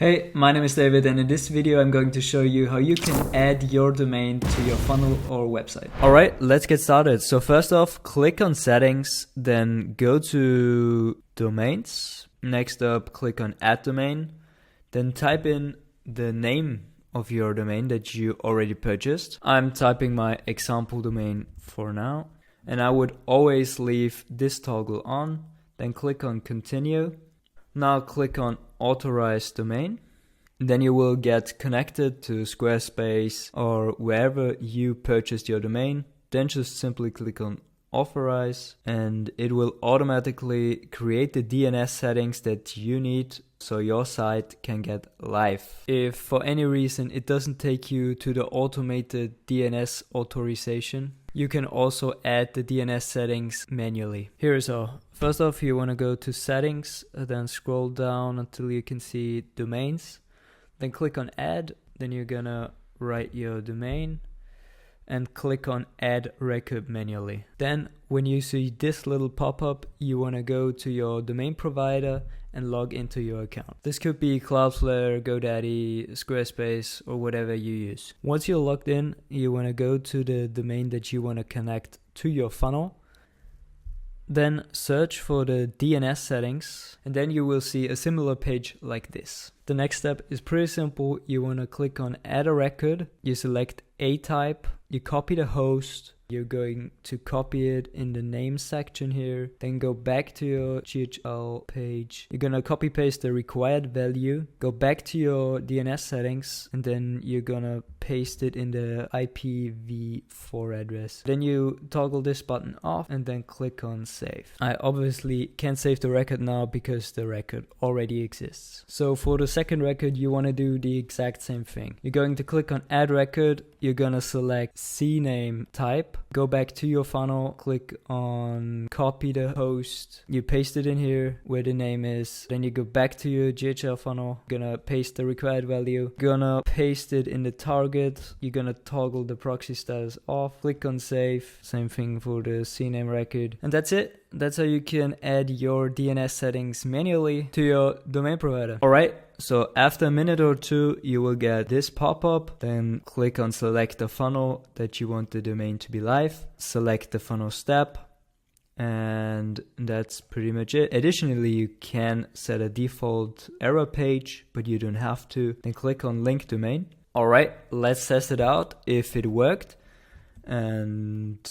Hey, my name is David, and in this video I'm going to show you how you can add your domain to your funnel or website. Alright, let's get started. So first off, click on settings, then go to domains. Next up, click on add domain, then type in the name of your domain that you already purchased. I'm typing my example domain for now, and I would always leave this toggle on, then click on continue. Now click on authorize domain. Then you will get connected to Squarespace or wherever you purchased your domain. Then just simply click on authorize and it will automatically create the DNS settings that you need so your site can get live. If for any reason it doesn't take you to the automated DNS authorization, you can also add the DNS settings manually. Here's how. First off, you want to go to settings, then scroll down until you can see domains. Then click on add, then you're gonna write your domain and click on add record manually. Then when you see this little pop-up, you want to go to your domain provider and log into your account. This could be Cloudflare, GoDaddy, Squarespace, or whatever you use. Once you're logged in, you want to go to the domain that you want to connect to your funnel. Then search for the DNS settings, and then you will see a similar page like this. The next step is pretty simple. You want to click on add a record, you select a type, you copy the host, you're going to copy it in the name section here, then go back to your GHL page. You're gonna copy paste the required value, go back to your DNS settings, and then you're gonna paste it in the IPv4 address. Then you toggle this button off and then click on save. I obviously can't save the record now because the record already exists. So for the second record, you want to do the exact same thing. You're going to click on add record, you're gonna select CNAME type, go back to your funnel, click on copy the host, you paste it in here where the name is, then you go back to your GHL funnel, gonna paste the required value, gonna paste it in the target, you're gonna toggle the proxy status off, click on save, same thing for the CNAME record, and that's it. That's how you can add your DNS settings manually to your domain provider. Alright, so after a minute or two, you will get this pop-up. Then click on select the funnel that you want the domain to be live. Select the funnel step. And that's pretty much it. Additionally, you can set a default error page, but you don't have to. Then click on link domain. Alright, let's test it out if it worked. And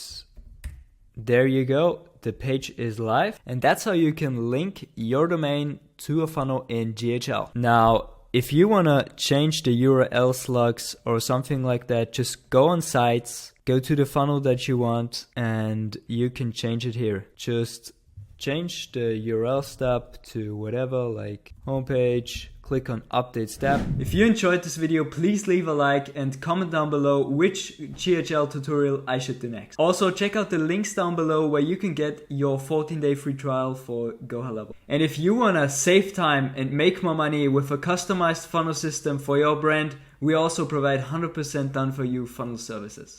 there you go. The page is live, and that's how you can link your domain to a funnel in GHL. Now, if you want to change the URL slugs or something like that, just go on sites, go to the funnel that you want, and you can change it here. Just change the URL step to whatever, like homepage. Click on update step. If you enjoyed this video, please leave a like and comment down below which GHL tutorial I should do next. Also, check out the links down below where you can get your 14-day free trial for GoHighLevel. And if you want to save time and make more money with a customized funnel system for your brand, we also provide 100% done for you funnel services.